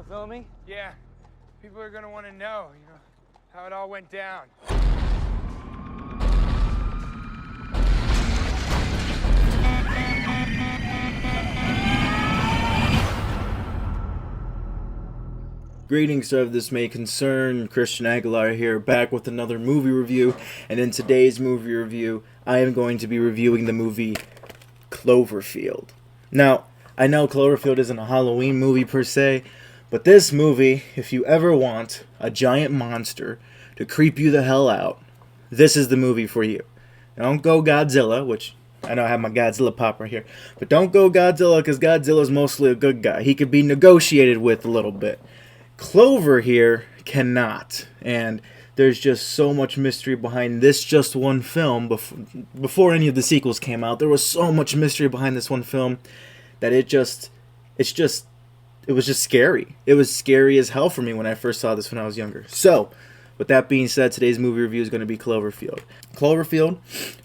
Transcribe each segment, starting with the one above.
filming? Yeah. People are gonna want to know, how it all went down. Greetings, sir. This may concern. Christian Aguilar here, back with another movie review. And in today's movie review, I am going to be reviewing the movie Cloverfield. Now, I know Cloverfield isn't a Halloween movie per se, but this movie, if you ever want a giant monster to creep you the hell out, this is the movie for you. Now, don't go Godzilla, which I know I have my Godzilla pop right here, but don't go Godzilla because Godzilla's mostly a good guy. He could be negotiated with a little bit. Clover here cannot, and there's just so much mystery behind this just one film. Before any of the sequels came out, there was so much mystery behind this one film that it was just scary. It was scary as hell for me when I first saw this when I was younger. So, with that being said, today's movie review is going to be Cloverfield. Cloverfield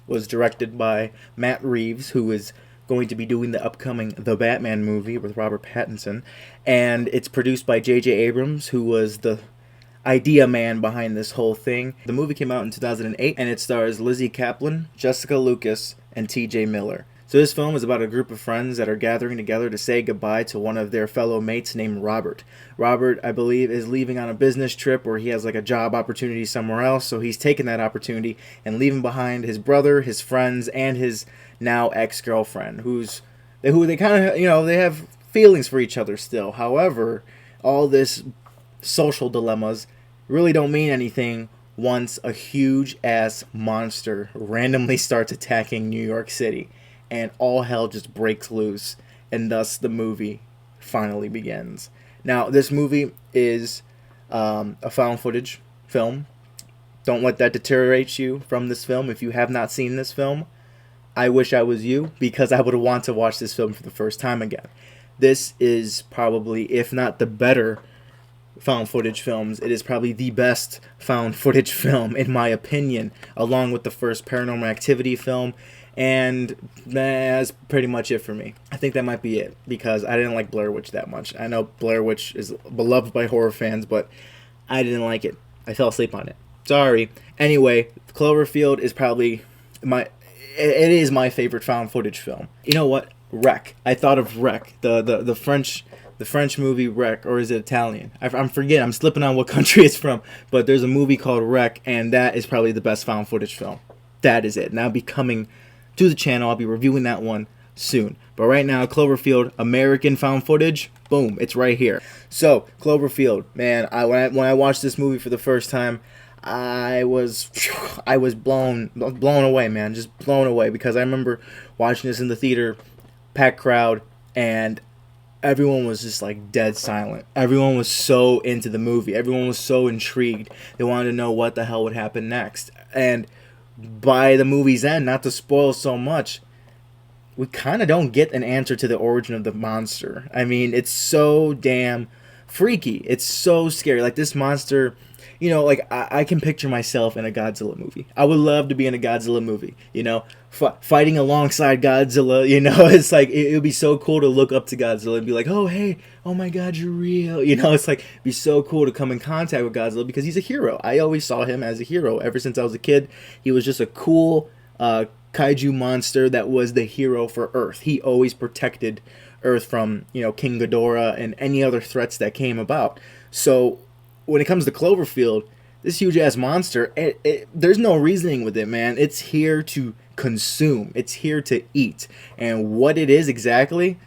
was directed by Matt Reeves, who is going to be doing the upcoming The Batman movie with Robert Pattinson, and it's produced by J.J. Abrams, who was the idea man behind this whole thing. The movie came out in 2008, and it stars Lizzie Kaplan, Jessica Lucas, and T.J. Miller. So this film is about a group of friends that are gathering together to say goodbye to one of their fellow mates named Robert. Robert, I believe, is leaving on a business trip where he has like a job opportunity somewhere else, so he's taking that opportunity and leaving behind his brother, his friends, and his now ex-girlfriend, who they kind of, they have feelings for each other still. However, all this social dilemmas really don't mean anything once a huge-ass monster randomly starts attacking New York City, and all hell just breaks loose, and thus the movie finally begins. Now, this movie is a found footage film. Don't let that deteriorate you from this film. If you have not seen this film, I wish I was you, because I would want to watch this film for the first time again. This is probably, if not the better found footage films, it is probably the best found footage film, in my opinion, along with the first Paranormal Activity film. And that's pretty much it for me. I think that might be it, because I didn't like Blair Witch that much. I know Blair Witch is beloved by horror fans, but I didn't like it. I fell asleep on it. Sorry. Anyway, Cloverfield is probably it is my favorite found footage film. You know what? Wreck. I thought of Wreck, the French movie Wreck, or is it Italian? I'm forgetting. I'm slipping on what country it's from. But there's a movie called Wreck, and that is probably the best found footage film. That is it. And I'll be coming to the channel. I'll be reviewing that one soon. But right now, Cloverfield, American found footage, boom, it's right here. So, Cloverfield, man, when I watched this movie for the first time, I was blown away, man, just blown away, because I remember watching this in the theater, packed crowd, and everyone was just like dead silent. Everyone was so into the movie. Everyone was so intrigued. They wanted to know what the hell would happen next. And by the movie's end, not to spoil so much, we kind of don't get an answer to the origin of the monster. I mean, it's so damn freaky. It's so scary. Like, this monster, I can picture myself in a Godzilla movie. I would love to be in a Godzilla movie, fighting alongside Godzilla. It's like, it would be so cool to look up to Godzilla and be like, oh, hey, oh my God, you're real. It's like, it'd be so cool to come in contact with Godzilla, because he's a hero. I always saw him as a hero. Ever since I was a kid, he was just a cool kaiju monster that was the hero for Earth. He always protected Earth from, King Ghidorah and any other threats that came about. So when it comes to Cloverfield, this huge-ass monster, there's no reasoning with it, man. It's here to consume. It's here to eat. And what it is exactly,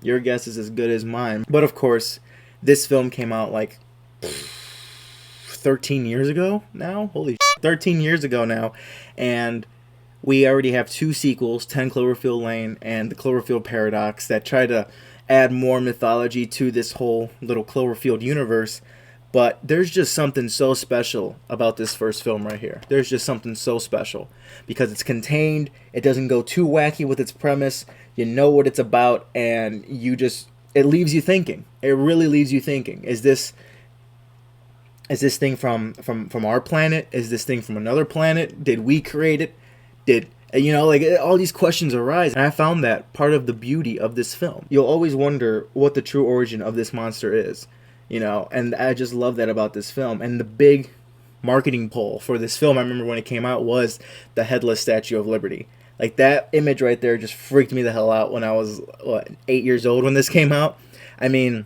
your guess is as good as mine. But of course, this film came out like 13 years ago now. Holy shit, 13 years ago now. And we already have 2 sequels, 10 Cloverfield Lane and the Cloverfield Paradox, that try to add more mythology to this whole little Cloverfield universe. But there's just something so special about this first film right here. There's just something so special, because it's contained. It doesn't go too wacky with its premise. You know what it's about, and it leaves you thinking. It really leaves you thinking. Is this thing from our planet? Is this thing from another planet? Did we create it? All these questions arise, and I found that part of the beauty of this film. You'll always wonder what the true origin of this monster is. you know, and I just love that about this film. And the big marketing pull for this film, I remember when it came out, was the headless Statue of Liberty. Like, that image right there just freaked me the hell out when I was 8 years old when this came out. I mean,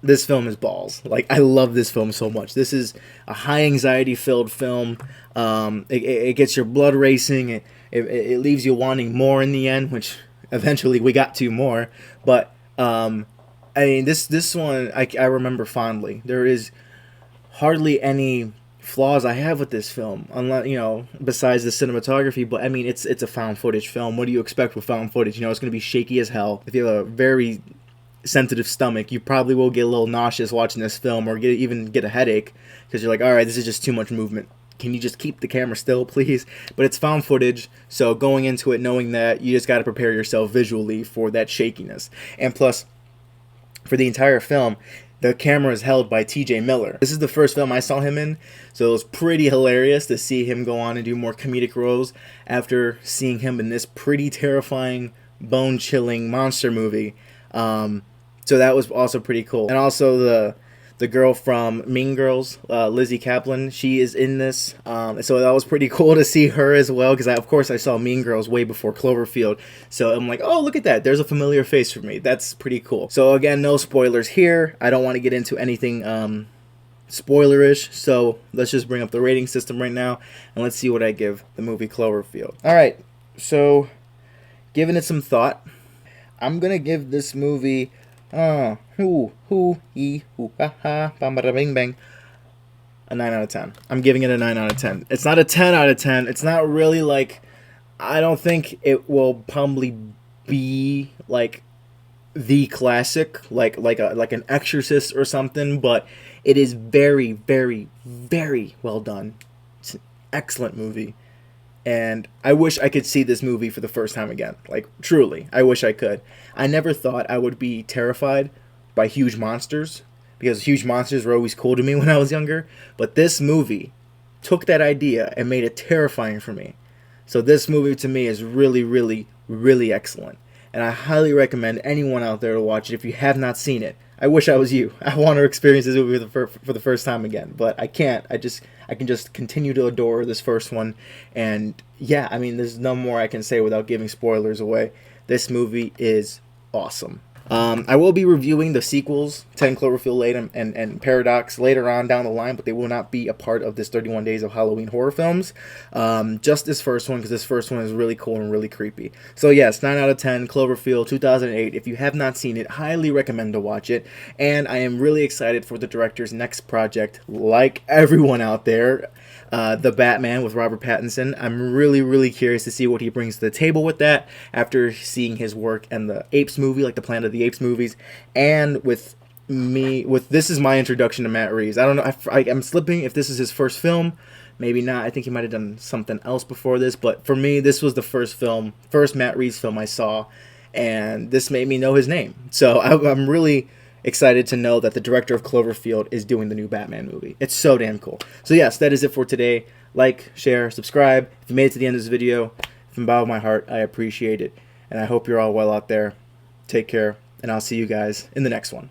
this film is balls. Like, I love this film so much. This is a high anxiety filled film. It gets your blood racing. It leaves you wanting more in the end, which eventually we got to more. But I mean, this one I remember fondly. There is hardly any flaws I have with this film, unless, you know, besides the cinematography. But I mean, it's a found footage film. What do you expect with found footage? You know, it's going to be shaky as hell. If you have a very sensitive stomach, you probably will get a little nauseous watching this film, or even get a headache, because you're like, all right, this is just too much movement. Can you just keep the camera still, please? But it's found footage, so going into it knowing that, you just got to prepare yourself visually for that shakiness. And plus, for the entire film, the camera is held by T.J. Miller. This is the first film I saw him in, so it was pretty hilarious to see him go on and do more comedic roles after seeing him in this pretty terrifying, bone-chilling monster movie. So that was also pretty cool. And also the girl from Mean Girls, Lizzie Kaplan, she is in this. So that was pretty cool to see her as well, because of course I saw Mean Girls way before Cloverfield. So I'm like, oh, look at that. There's a familiar face for me. That's pretty cool. So again, no spoilers here. I don't want to get into anything spoilerish. So let's just bring up the rating system right now, and let's see what I give the movie Cloverfield. All right. So giving it some thought, I'm going to give this movie a 9 out of 10. I'm giving it a 9 out of 10. It's not a 10 out of 10. It's not really like, I don't think it will probably be like the classic, like an Exorcist or something, but it is very, very, very well done. It's an excellent movie. And I wish I could see this movie for the first time again. Like, truly, I wish I could. I never thought I would be terrified by huge monsters, because huge monsters were always cool to me when I was younger. But this movie took that idea and made it terrifying for me. So this movie to me is really, really, really excellent. And I highly recommend anyone out there to watch it if you have not seen it. I wish I was you. I want to experience this movie for the first time again, but I can't. I can just continue to adore this first one. And yeah, I mean, there's no more I can say without giving spoilers away. This movie is awesome. I will be reviewing the sequels, 10 Cloverfield Lane and Paradox, later on down the line, but they will not be a part of this 31 Days of Halloween horror films. Just this first one, because this first one is really cool and really creepy. So yes, 9 out of 10, Cloverfield, 2008. If you have not seen it, highly recommend to watch it. And I am really excited for the director's next project, like everyone out there. The Batman with Robert Pattinson. I'm really, really curious to see what he brings to the table with that, after seeing his work in the Apes movie, like the Planet of the Apes movies, and with this is my introduction to Matt Reeves. I don't know, I'm slipping if this is his first film, maybe not. I think he might have done something else before this, but for me, this was the first Matt Reeves film I saw, and this made me know his name. So I'm really excited to know that the director of Cloverfield is doing the new Batman movie. It's so damn cool. So yes, that is it for today. Like, share, subscribe. If you made it to the end of this video, from the bottom of my heart, I appreciate it. And I hope you're all well out there. Take care, and I'll see you guys in the next one.